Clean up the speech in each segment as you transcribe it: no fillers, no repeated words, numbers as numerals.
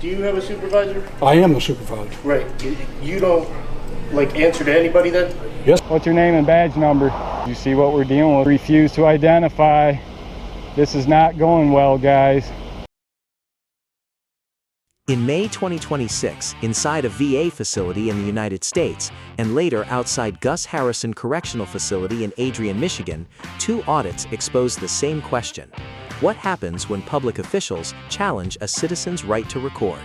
Do you have a supervisor? I am the supervisor. Right. You don't, like, answer to anybody then? Yes. What's your name and badge number? You see what we're dealing with. Refuse to identify. This is not going well, guys. In May 2026, inside a VA facility in the United States, and later outside Gus Harrison Correctional Facility in Adrian, Michigan, two audits exposed the same question. What happens when public officials challenge a citizen's right to record?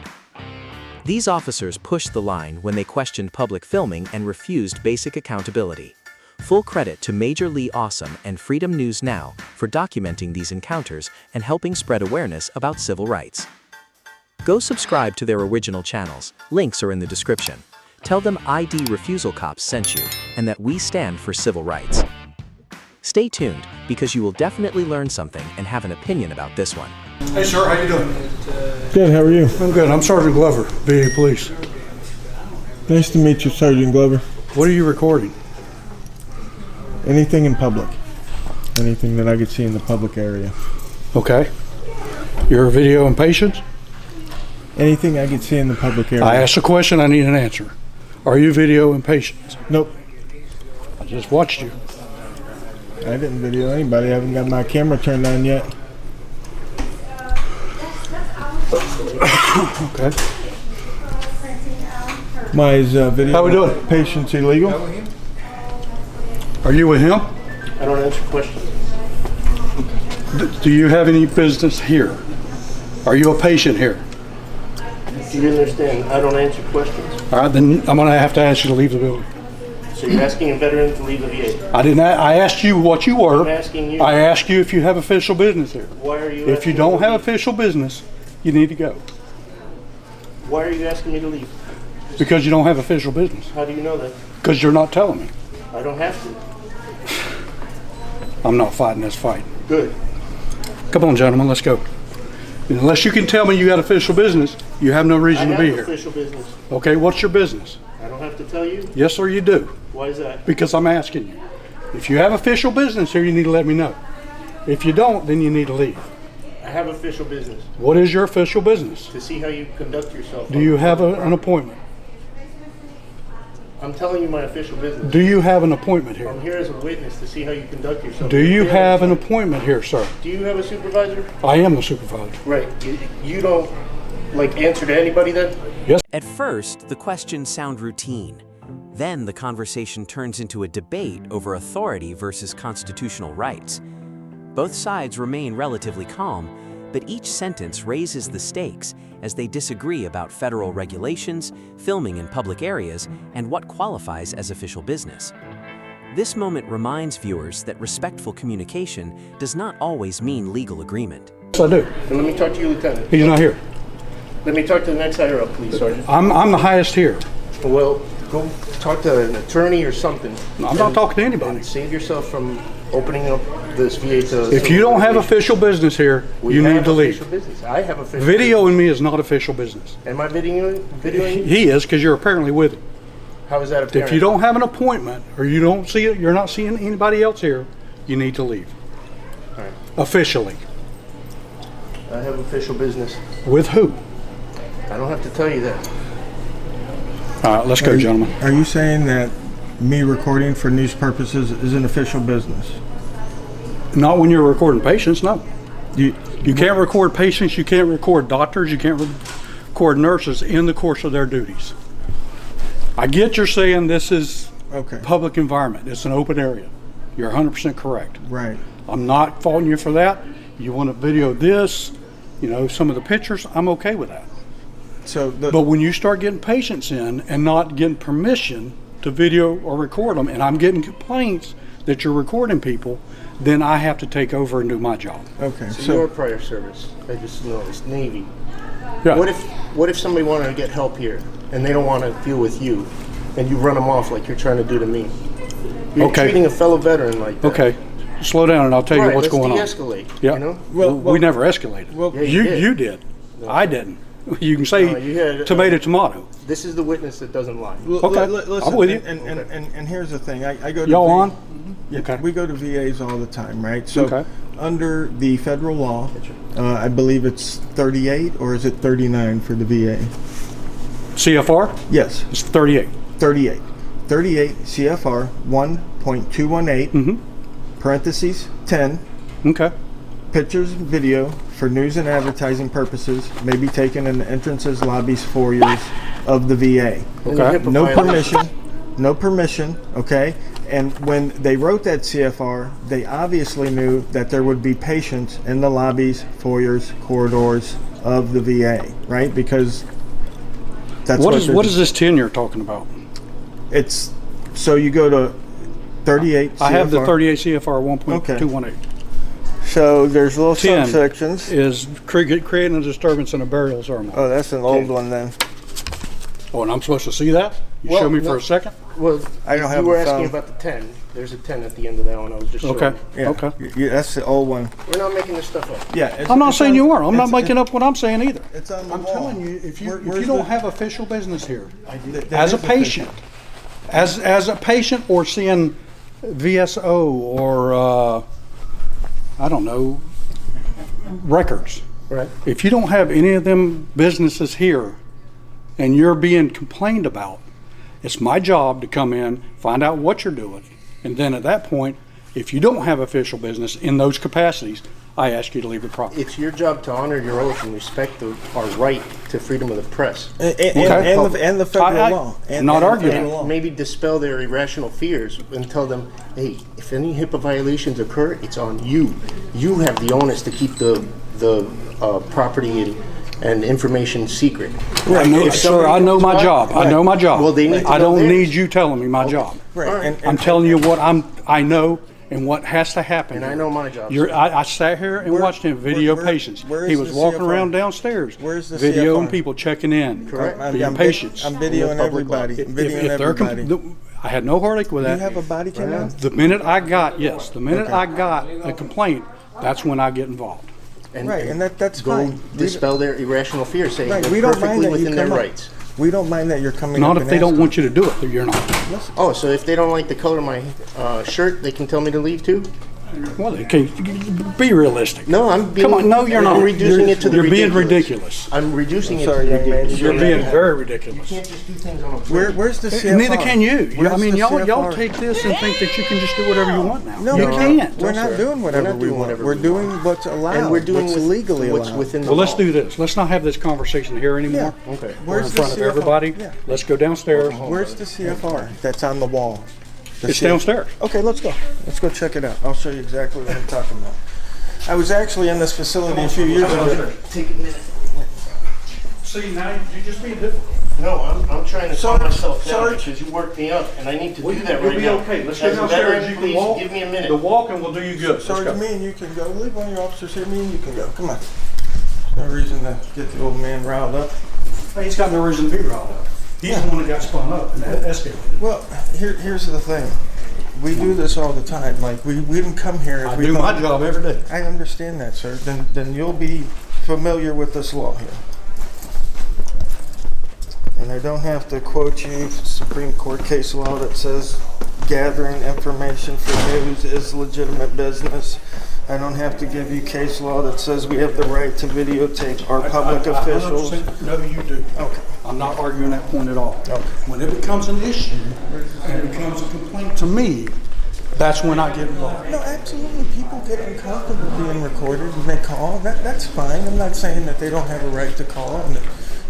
These officers pushed the line when they questioned public filming and refused basic accountability. Full credit to Major Lee Awesome and Freedom News Now for documenting these encounters and helping spread awareness about civil rights. Go subscribe to their original channels. Links are in the description. Tell them ID Refusal Cops sent you and that we stand for civil rights. Stay tuned because you will definitely learn something and have an opinion about this one. Hey sir, how you doing? Good, how are you? I'm good. I'm Sergeant Glover, VA Police. Nice to meet you, Sergeant Glover. What are you recording? Anything in public. Anything that I could see in the public area. Okay. You're video and patients? Anything I could see in the public area. I asked a question, I need an answer. Are you video and patients? Nope. I just watched you. I didn't video anybody. I haven't got my camera turned on yet. Okay. My is video How we doing? patients illegal? Are you with him? I don't answer questions. Do you have any business here? Are you a patient here? Do you understand? I don't answer questions. All right, then I'm going to have to ask you to leave the building. So you're asking a veteran to leave the VA? I didn't. I asked you what you were. I'm asking you. I asked you if you have official business here. Why are you? If you don't have official business, you need to go. Why are you asking me to leave? Because you don't have official business. How do you know that? Because you're not telling me. I don't have to. I'm not fighting this fight. Good. Come on, gentlemen, let's go. Unless you can tell me you got official business, you have no reason to be here. Official business. Okay, what's your business? I don't have to tell you. Yes, sir, you do. Why is that? Because I'm asking you. If you have official business here, you need to let me know. If you don't, then you need to leave. I have official business. What is your official business? To see how you conduct yourself. Do you have an appointment? I'm telling you my official business. Do you have an appointment here? I'm here as a witness to see how you conduct yourself. Do you have an appointment here, sir? Do you have a supervisor? I am the supervisor. Right. You don't, like, answer to anybody then? Yes. At first, the questions sound routine. Then the conversation turns into a debate over authority versus constitutional rights. Both sides remain relatively calm, but each sentence raises the stakes as they disagree about federal regulations, filming in public areas, and what qualifies as official business. This moment reminds viewers that respectful communication does not always mean legal agreement. Yes, I do. Then let me talk to you, Lieutenant. He's not here. Let me talk to the next higher up, please, Sergeant. I'm the highest here. Well, go talk to an attorney or something. I'm not talking to anybody. And save yourself from opening up this VA to... If you don't have official business here, you need to leave. Business. I have official Videoing me is not official business. Am I videoing you? He is, because you're apparently with him. How is that apparent? If you don't have an appointment, or you don't see it, you're not seeing anybody else here, you need to leave. All right. Officially. I have official business. With who? I don't have to tell you that. All right, let's go, gentlemen. Are you saying that me recording for news purposes is an official business? Not when you're recording patients, no. You can't record patients, you can't record doctors, you can't record nurses in the course of their duties. I get you're saying this is okay. Public environment, it's an open area. You're 100% correct. Right. I'm not faulting you for that. You want to video this, you know, some of the pictures, I'm okay with that. So, But when you start getting patients in and not getting permission to video or record them, and I'm getting complaints that you're recording people, then I have to take over and do my job. okay. So your prior service, I just noticed, Navy. Yeah. What if somebody wanted to get help here and they don't want to deal with you, and you run them off like you're trying to do to me? You're Okay. treating a fellow veteran like that. Okay, slow down and I'll tell you what's going on. Let's de-escalate. Yeah. You know? Well, we never escalated. well, Yeah, you did. No. I didn't. You can say No, you had, tomato. This is the witness that doesn't lie. Okay, listen, I'm with you. And here's the thing. I go to Y'all VA on? Yeah, Okay. we go to VAs all the time, right? So Okay. under the federal law, I believe it's 38 or is it 39 for the VA? CFR? Yes, It's 38. 38. 38 CFR 1.218, parentheses 10, Okay. pictures and video for news and advertising purposes may be taken in the entrances, lobbies, foyers of the VA. And the Okay. HIPAA No violation. permission, okay? And when they wrote that CFR, they obviously knew that there would be patients in the lobbies, foyers, corridors of the VA, right? Because that's What is this 10 you're talking about? it's. So you go to 38 CFR. I have the 38 CFR 1.218. So there's little 10 subsections. is creating a disturbance in a burial ceremony. Oh, that's an old one then. Oh, and I'm supposed to see that? You Well, show me no. for a second? Well, I don't have you were a asking phone. about the 10. There's a 10 at the end of that one. I was just showing Okay. you. Yeah. Okay. Yeah, that's the old one. We're not making this stuff up. Yeah. it's- I'm not it's saying on- you are. I'm not it's- making up what I'm saying either. It's on the I'm wall. telling you, if you Where's don't the- have official business here, That as a is official. patient, as a patient or seeing VSO or I don't know, records. Right. If you don't have any of them businesses here and you're being complained about, it's my job to come in, find out what you're doing. And then at that point, if you don't have official business in those capacities, I ask you to leave the property. It's your job to honor your oath and respect our right to freedom of the press. And the federal law. I'm not arguing federal that. law. Maybe dispel their irrational fears and tell them, hey, if any HIPAA violations occur, it's on you. You have the onus to keep the property and information secret. I know, If sir, somebody I know comes my by- job. I know my job. Well, they need to I know don't theirs. need you telling me my job. Right. All right. I'm telling you what I know and what has to happen. And I know my job, You're, sir. I sat here and Where- watched him video where- patients. where He is was the walking CFR? around downstairs, Where's the videoing CFR? people checking in, Correct. being patients. I'm videoing Public law. everybody. If Videoing they're everybody. I had no heartache with You that. have a body cam on? The minute I got a complaint, that's when I get involved. Right, and that's go fine. dispel their irrational fears, saying Right, they're we don't mind perfectly that you within their come up. rights. We don't mind that you're coming Not up if and they don't asking. want you to do it, then you're not. Oh, so if they don't like the color of my shirt, they can tell me to leave too? Well, okay, be realistic. No, I'm being. Come on, no, you're not. I'm reducing it to the You're being ridiculous. ridiculous. I'm reducing it to sorry, the young man. ridiculous. You're being Yeah. very ridiculous. You can't just do things on a Where's the CFR? And neither can you. Where's I mean, the y'all CFR? take this and think that you can just do whatever you want now. No, you we're can't. We're not sir. doing whatever We're not we doing want. whatever We're we doing want. what's allowed. And we're doing what's with- legally what's allowed. within the Well, let's law. do this. Let's not have this conversation here anymore. Okay. We're in Where's front the of CFR? everybody. Yeah. Let's go downstairs. Where's the CFR that's on the wall? The It's downstairs. Okay, let's go. Let's go check it out. I'll show you exactly what I'm talking about. I was actually in this facility a few years ago. Take a minute. See, now you're just being difficult. No, I'm trying to calm Sorry, myself down sorry. because you worked me up, and I need to do that You'll right be now. okay. Let's go As a downstairs. veteran, You can please walk. give me a minute. The walking will do you good. Sorry, Let's go. me and you can go. Leave one of your officers here. Me and you can go. Come on. No reason to get the old man riled up. He's got no reason to be riled up. He's the one that got spun up and escalated. Well, here's the thing. We do this all the time. Like we didn't come here. If I we do thought- my job every day. I understand that, sir. Then you'll be familiar with this law here. And I don't have to quote you Supreme Court case law that says gathering information for news is legitimate business. I don't have to give you case law that says we have the right to videotape our public I officials. 100% No, you do. Okay. I'm not arguing that point at all. Okay. When it becomes an issue and it becomes a complaint to me, that's when I get involved. No, absolutely. People get uncomfortable being recorded and they call. That's fine. I'm not saying that they don't have a right to call. And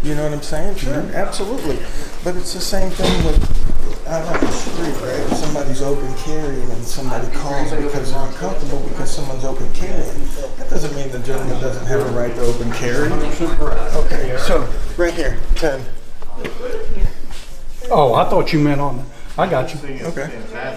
you know what I'm saying? Sure, absolutely. But it's the same thing with out on the street, right? If somebody's open carrying and somebody calls because they're uncomfortable because someone's open carrying. That doesn't mean the gentleman doesn't have a right to open carry. Okay, so right here, 10. Oh, I thought you meant on, I got you. Okay.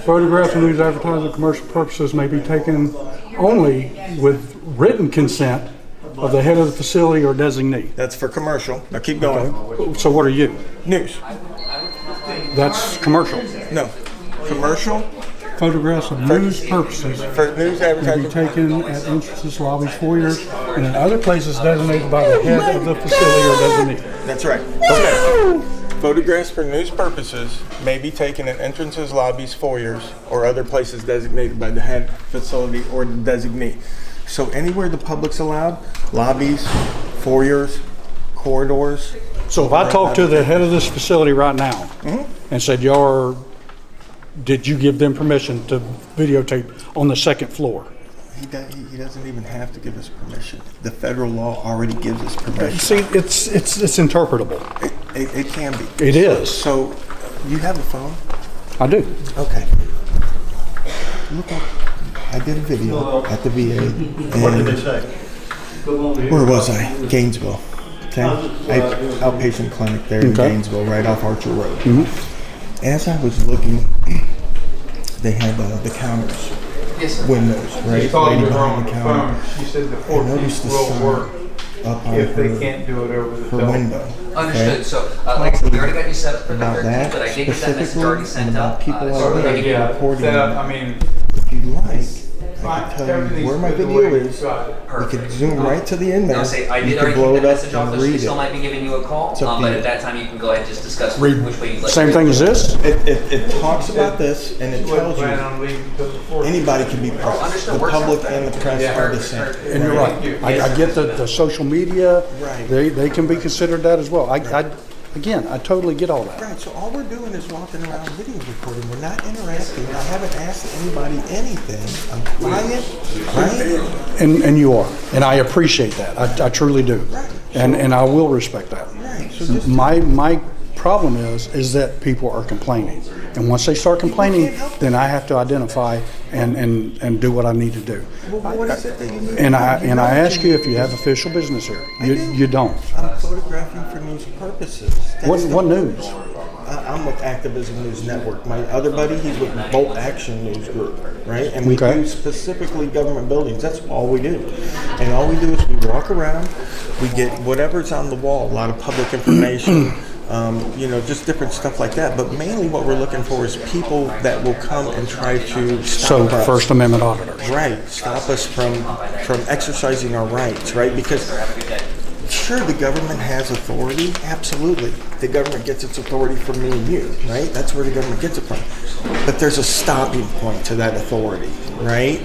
Photographs of news advertising commercial purposes may be taken only with written consent of the head of the facility or designee. That's for commercial. Now keep going. So what are you? News. That's commercial. No. Commercial Photographs of news purposes for news may be advertising. taken at entrances, lobbies, foyers, and in other places designated by the head of the facility or designee. That's right. Okay. Photographs for news purposes may be taken at entrances, lobbies, foyers, or other places designated by the head facility or designee. So anywhere the public's allowed, lobbies, foyers, corridors. So if I talk to the head of this facility right now and said, did you give them permission to videotape on the second floor? He doesn't even have to give us permission. The federal law already gives us permission. See, it's interpretable. It can be. It is. So you have a phone? I do. Okay. Look up. I did a video at the VA. What did they say? Where was I? Gainesville. Okay. Outpatient clinic there in Gainesville, right off Archer Road. As I was looking, they had the counters, windows, right? Lady behind the counter. She said the I noticed the 14th will sign work up on if they can't do it over the her telephone. window. Understood. So, like I said, we already got you set up for the About 13th, that but I did get that message already specifically, and sent about out. people So out we're there gonna get reporting set up, it. I mean, If you like, I can tell you everything's where my good the video way is. you got it. We Perfect. could zoom right to the end there. I'll say I You did could already blow keep it that up message off and there, so they read still it. might be giving you a call. It's up to But you. at that time, you can go ahead and just discuss Read which way you'd like. same to thing as this? It talks about this, and it She wasn't tells you planning on leaving until the 14th. anybody can be present. understood. The Works public out. and the press are the same. And you're right. I get the social media. Right. They can be considered that as well. Again, I totally get all that. Right, so all we're doing is walking around video recording. We're not interacting. I haven't asked anybody anything. I'm quiet, right? And you are. And I appreciate that. I truly do. Right. And I will respect that. Right, so just My problem is that people are complaining. And once they start complaining, then I have to identify and do what I need to do. well, what is it that you need? And I You know what ask you need if you to have do. official business here. I do. You don't. I'm photographing for news purposes. That's What news? I'm with Activism News Network. My other buddy, he's with Bolt Action News Group, right? And we Okay. do specifically government buildings. That's all we do. And all we do is we walk around, we get whatever's on the wall, a lot of public information, just different stuff like that. But mainly what we're looking for is people that will come and try to So stop us. First Amendment auditors. Right, stop us from exercising our rights, right? Because sure, the government has authority. Absolutely. The government gets its authority from me and you, right? That's where the government gets it from. But there's a stopping point to that authority, right?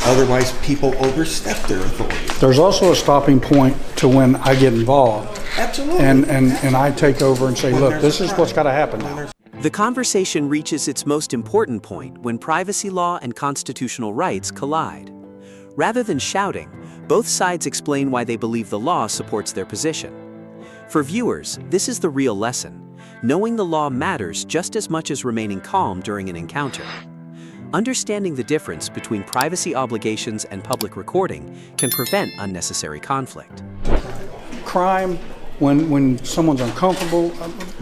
Otherwise, people overstep their authority. There's also a stopping point to when I get involved Absolutely. and I take over and say, look, this is what's got to happen now. The conversation reaches its most important point when privacy law and constitutional rights collide. Rather than shouting, both sides explain why they believe the law supports their position. For viewers, this is the real lesson. Knowing the law matters just as much as remaining calm during an encounter. Understanding the difference between privacy obligations and public recording can prevent unnecessary conflict. Crime, when someone's uncomfortable,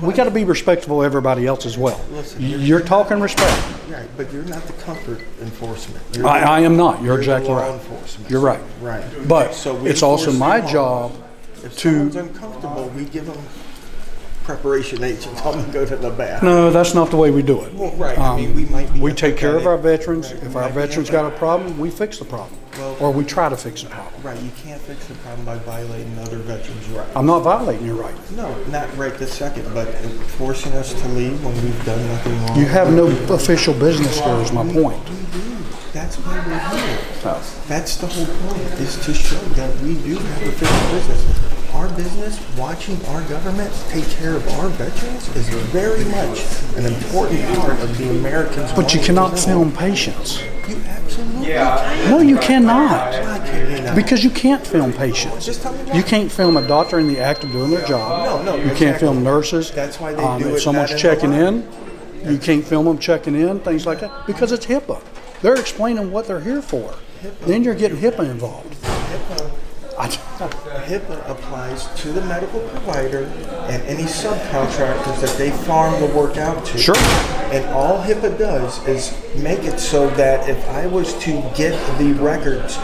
we got to be respectful of everybody else as well. Listen, You're talking respect. Right, but you're not the comfort enforcement. You're I am not. You're the exactly law right. enforcement. You're right. Right. But So we it's also enforce my the law. job If to. someone's uncomfortable, we give them preparation H and tell them to go to the bathroom. No, that's not the way we do it. Well, right. I mean, we might be We take care of empathetic. our veterans. Right, If we our might be veterans got a empathetic. problem, we fix the problem. Well- Or we try to fix the problem. Right, you can't fix the problem by violating other veterans' rights. I'm not violating your right. No, not right this second, but forcing us to leave when we've done nothing wrong. You have no official business here is my point. We do. That's why we're here. That's the whole point, is to show that we do have official business. Our business, watching our government take care of our veterans, is very much an important part of the Americans' But you lives. cannot film patients. You absolutely can. No, you cannot. Why can you not? Because you can't film patients. Just tell me why. You can't film a doctor in the act of doing their job. No, You can't exactly. film nurses. That's why they do If it someone's that in checking the in, you can't film them checking in, things like that, because it's HIPAA. They're explaining what they're here for. Then you're getting HIPAA involved. HIPAA applies to the medical provider and any subcontractors that they farm the work out to. Sure. And all HIPAA does is make it so that if I was to get the records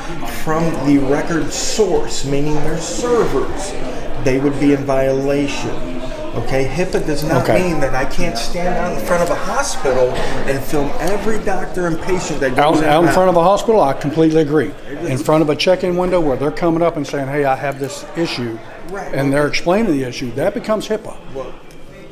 from the record source, meaning their servers, they would be in violation. Okay, HIPAA does not Okay. mean that I can't stand out in front of a hospital and film every doctor and patient that goes Out in front of a hospital, I completely agree. In front of a check-in window where they're coming up and saying, hey, I have this issue, Right. and they're explaining the issue, that becomes HIPAA. Well,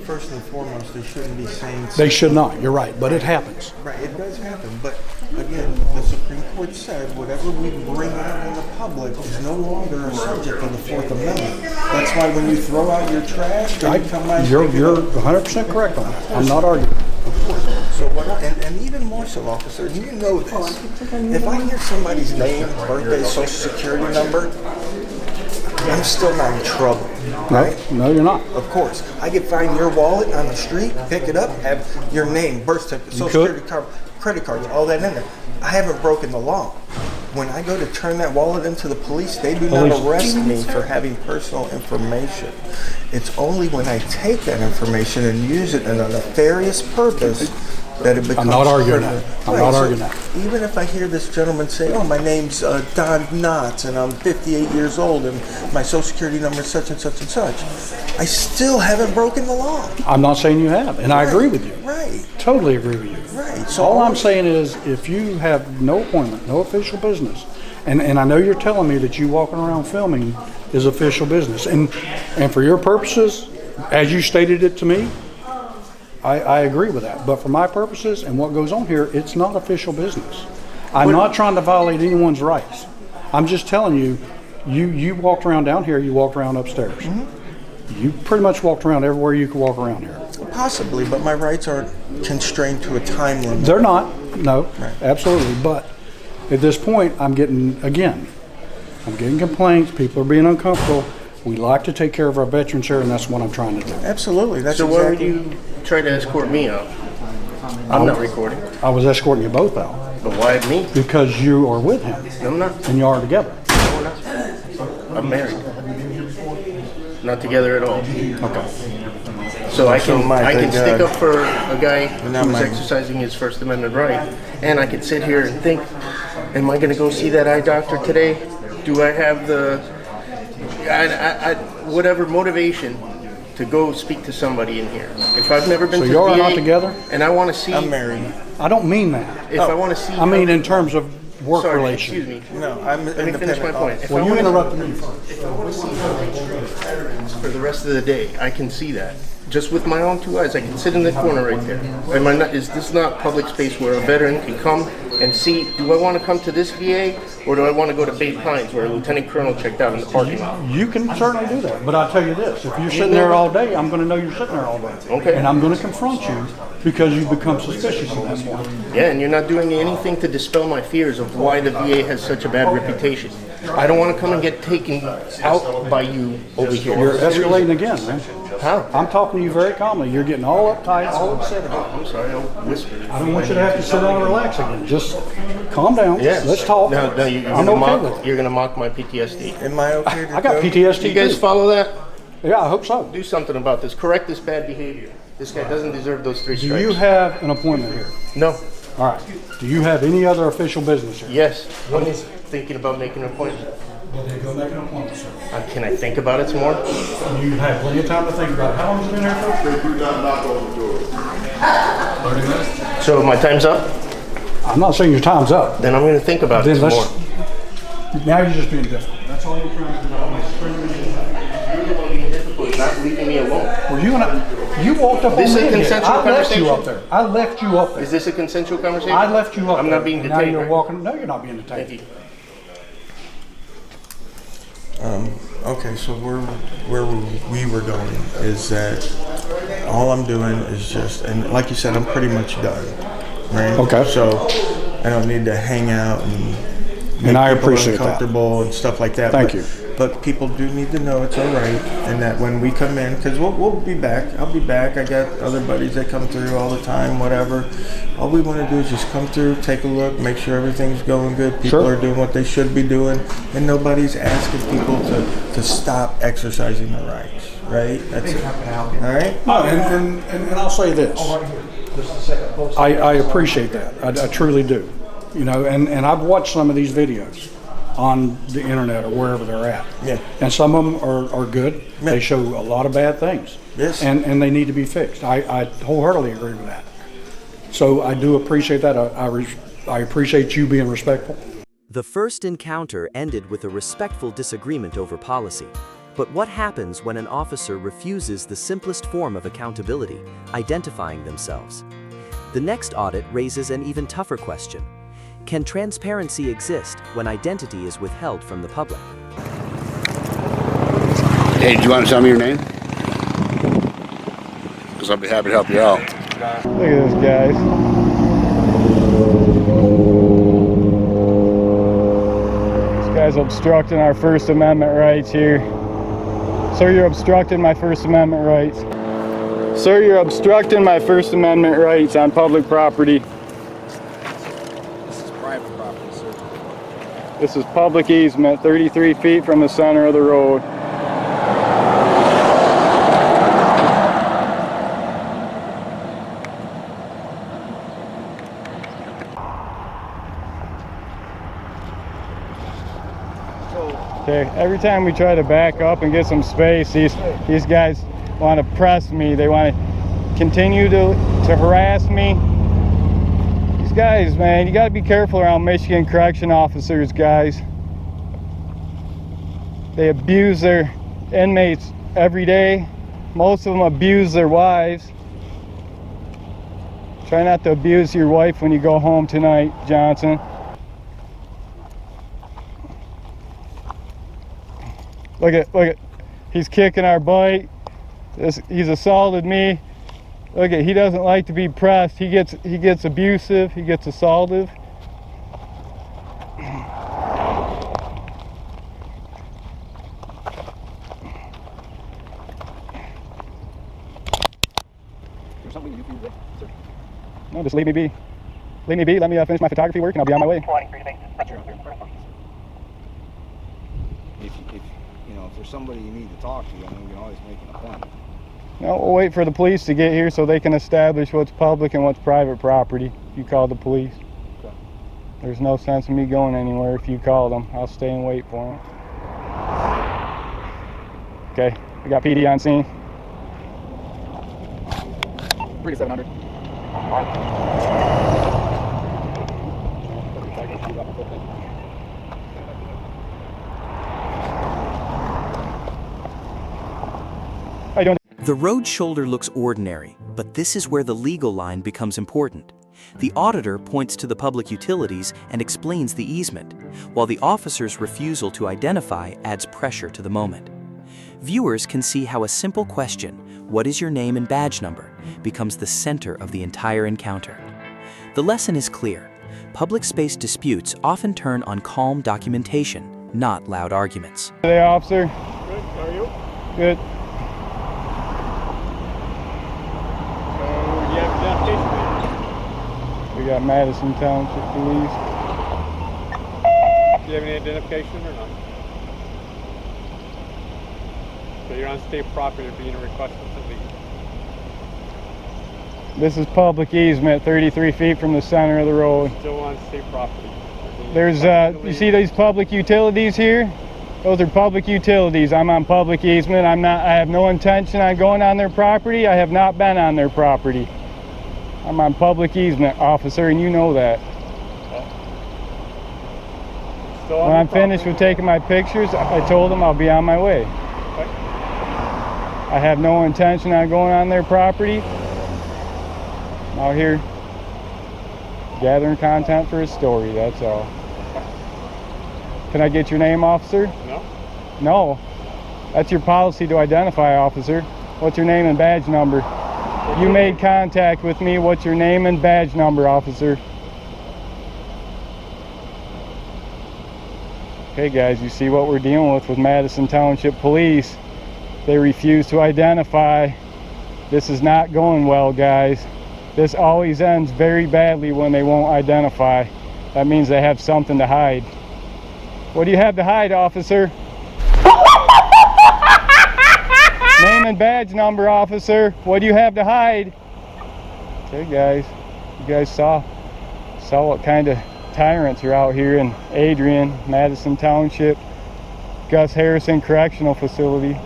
first and foremost, they shouldn't be saying. They should not, you're right, but it happens. Right, it does happen, but again, the Supreme Court said whatever we bring out in the public is no longer a subject of the Fourth Amendment. That's why when you throw out your trash, they come by and You're pick it up. 100% correct on that. I'm not arguing. So what? And even more so, officer, you know this. If I hear somebody's name, birthday, social security number, I'm still not in trouble, right? No, you're not. Of course. I could find your wallet on the street, pick it up, have your name, birth certificate, social security card, credit cards, all that in there. I haven't broken the law. When I go to turn that wallet into the police, they do not arrest me for having personal information. It's only when I take that information and use it in a nefarious purpose that it becomes I'm not arguing criminal. that. I'm not arguing that. Even if I hear this gentleman say, "Oh, my name's Don Knotts, and I'm 58 years old, and my social security number is such and such and such," I still haven't broken the law. I'm not saying you have, and I agree with you. Right. Totally agree with you. Right. So All I'm saying is, if you have no appointment, no official business, and I know you're telling me that you walking around filming is official business, and for your purposes, as you stated it to me, I agree with that. But for my purposes and what goes on here, it's not official business. I'm not trying to violate anyone's rights. I'm just telling you, you walked around down here, you walked around upstairs. Mm-hmm. You pretty much walked around everywhere you could walk around here. Possibly, but my rights aren't constrained to a time limit. They're not, no, Right. absolutely. But at this point, I'm getting complaints, people are being uncomfortable. We like to take care of our veterans here, and that's what I'm trying to do. Absolutely. That's So why would exactly. you try to escort me out? I'm not recording. I was escorting you both out But why me? because you are with him I'm not. and you are together. No, we're not. I'm married. Not together at all. Okay. So I So, can Mike, I can they stick got- up for a guy Not who's Mike. exercising his First Amendment right, and I can sit here and think, am I going to go see that eye doctor today? Do I have the whatever motivation to go speak to somebody in here? If I've never been So to you are VA not together? and I want to see, I'm married. I don't mean that. if I want to see, I mean in terms of work sorry, relation. excuse me. No, I'm Let me finish my point. If I Well, you wanna- interrupted me first. If I want to see how they treat veterans for the rest of the day, I can see that. Just with my own two eyes, I can sit in the corner right there. Am I not, is this not public space where a veteran can come and see, do I want to come to this VA or do I want to go to Bay Pines where a lieutenant colonel checked out in the parking lot? You can certainly do that, but I'll tell you this, if you're sitting there all day, I'm going to know you're sitting there all day. Okay. And I'm going to confront you because you become suspicious at that point. Yeah, and you're not doing anything to dispel my fears of why the VA has such a bad reputation. I don't want to come and get taken out by you over here. You're escalating again, man. How? I'm talking to you very calmly. You're getting all uptight, all upset about it. I'm sorry, I'll whisper. I don't want you to have to sit down and relax again. Just calm down. Yes. Let's talk. No, you're I'm gonna okay with mock. it. You're gonna mock my PTSD. Am I okay to I got go? PTSD You guys too. follow that? Yeah, I hope so. Do something about this. Correct this bad behavior. This guy doesn't deserve those 3 Do strikes. you have an appointment here? No. All right. Do you have any other official business here? Yes. I'm thinking about making an appointment. Well, then go make an appointment, sir. Can I think about it some more? You have plenty of time to think about it. How long has it been here for? They do not knock on the door. 30 minutes. So my time's up? I'm not saying your time's up. Then I'm going to think about it Then some let's. more. Now you're just being difficult. That's all you're trying to do. You're the one being difficult, not leaving me alone. Well, you walked up This on is me a again. consensual I left conversation? you up there. I left you up there. Is this a consensual conversation? I left you up I'm there. not being and Now detained, you're right? walking. No, you're not being Thank detained. you. Okay, so where we were going is that all I'm doing is just, and like you said, I'm pretty much done, right? Okay. So I don't need to hang out and make I people appreciate that. uncomfortable and stuff like that. Thank but, you. But people do need to know it's all right, and that when we come in, because we'll be back. I'll be back. I got other buddies that come through all the time, whatever. All we want to do is just come through, take a look, make sure everything's going good. People Sure. are doing what they should be doing, and nobody's asking people to stop exercising their rights, right? That's it. All right? No, and I'll say this. I appreciate that. I truly do. You know, and I've watched some of these videos on the internet or wherever they're at. Yeah. And some of them are good. Yeah. They show a lot of bad things. Yes. And they need to be fixed. I wholeheartedly agree with that. So I do appreciate that. I appreciate you being respectful. The first encounter ended with a respectful disagreement over policy. But what happens when an officer refuses the simplest form of accountability, identifying themselves? The next audit raises an even tougher question. Can transparency exist when identity is withheld from the public? Hey, do you want to tell me your name? Because I'll be happy to help you out. Look at this, guys. This guy's obstructing our First Amendment rights here. Sir, you're obstructing my First Amendment rights. Sir, you're obstructing my First Amendment rights on public property. This is private property, sir. This is public easement, 33 feet from the center of the road. Okay, every time we try to back up and get some space, these guys want to press me. They want to continue to harass me. These guys, man, you got to be careful around Michigan correction officers, guys. They abuse their inmates every day. Most of them abuse their wives. Try not to abuse your wife when you go home tonight, Johnson. Look at, he's kicking our bike. He's assaulted me. Look at, he doesn't like to be pressed. He gets abusive. He gets assaultive. No, just leave me be. Leave me be. Let me finish my photography work, and I'll be on my way. If there's somebody you need to talk to, then we can always make an appointment. No, we'll wait for the police to get here so they can establish what's public and what's private property. You call the police. Okay. There's no sense in me going anywhere if you call them. I'll stay and wait for them. Okay, we got PD on scene. 3700. How you doing? The road shoulder looks ordinary, but this is where the legal line becomes important. The auditor points to the public utilities and explains the easement, while the officer's refusal to identify adds pressure to the moment. Viewers can see how a simple question, "What is your name and badge number?" becomes the center of the entire encounter. The lesson is clear. Public space disputes often turn on calm documentation, not loud arguments. Hey, officer. Good, how are you? Good. You have an application? We got Madison Township Police. Do you have any identification or not? So you're on state property being requested to leave. This is public easement, 33 feet from the center of the road. Still on state property. There's, you see these public utilities here? Those are public utilities. I'm on public easement. I have no intention on going on their property. I have not been on their property. I'm on public easement, officer, and you know that. When I'm finished with taking my pictures, I told them I'll be on my way. Okay. I have no intention on going on their property. I'm out here gathering content for a story, that's all. Can I get your name, officer? No? No. That's your policy to identify, officer. What's your name and badge number? You made contact with me. What's your name and badge number, officer? Okay, guys, you see what we're dealing with Madison Township Police. They refuse to identify. This is not going well, guys. This always ends very badly when they won't identify. That means they have something to hide. What do you have to hide, officer? Name and badge number, officer. What do you have to hide? Okay, guys. You guys saw what kind of tyrants are out here in Adrian, Madison Township, Gus Harrison Correctional Facility.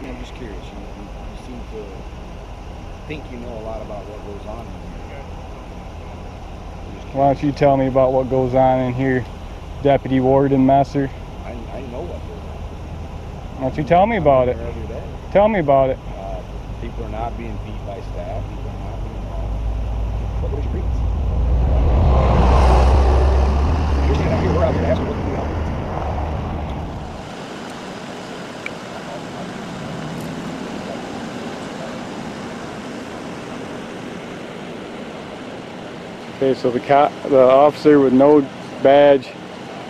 I'm just curious. You seem to think you know a lot about what goes on in here. Why don't you tell me about what goes on in here? Deputy Warden Messer. I know what they're doing. Why don't you tell me about it? They're every day. Tell me about it. People are not being beat by staff. People are not being Look at the streets. You're saying out here, we're out here to ask you what to do now. Okay, so the officer with no badge,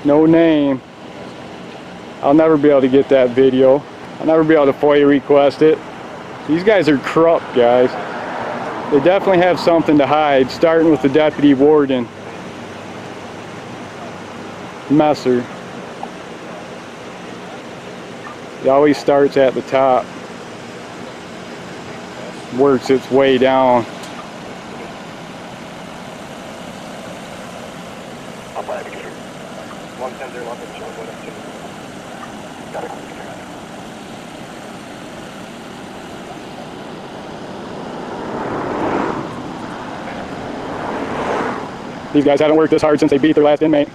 no name, I'll never be able to get that video. I'll never be able to FOIA request it. These guys are corrupt, guys. They definitely have something to hide, starting with the deputy warden, Messer. It always starts at the top, works its way down. These guys haven't worked this hard since they beat their last inmate.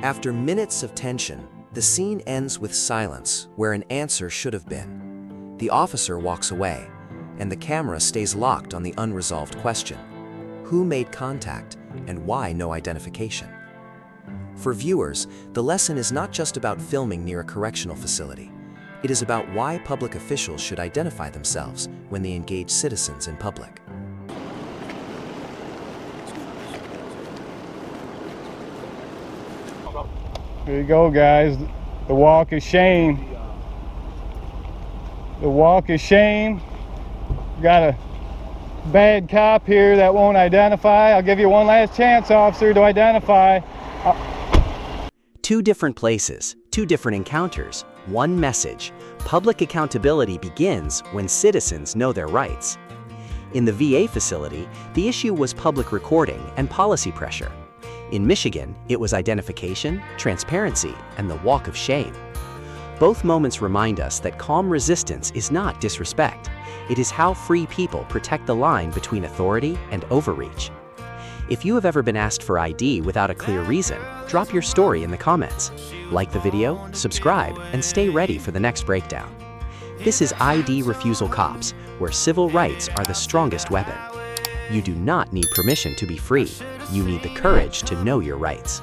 After minutes of tension, the scene ends with silence where an answer should have been. The officer walks away, and the camera stays locked on the unresolved question: who made contact and why no identification? For viewers, the lesson is not just about filming near a correctional facility. It is about why public officials should identify themselves when they engage citizens in public. There you go, guys. The walk of shame. The walk of shame. Got a bad cop here that won't identify. I'll give you one last chance, officer, to identify. Two different places, two different encounters, one message. Public accountability begins when citizens know their rights. In the VA facility, the issue was public recording and policy pressure. In Michigan, it was identification, transparency, and the walk of shame. Both moments remind us that calm resistance is not disrespect. It is how free people protect the line between authority and overreach. If you have ever been asked for ID without a clear reason, drop your story in the comments. Like the video, subscribe, and stay ready for the next breakdown. This is ID Refusal Cops, where civil rights are the strongest weapon. You do not need permission to be free. You need the courage to know your rights.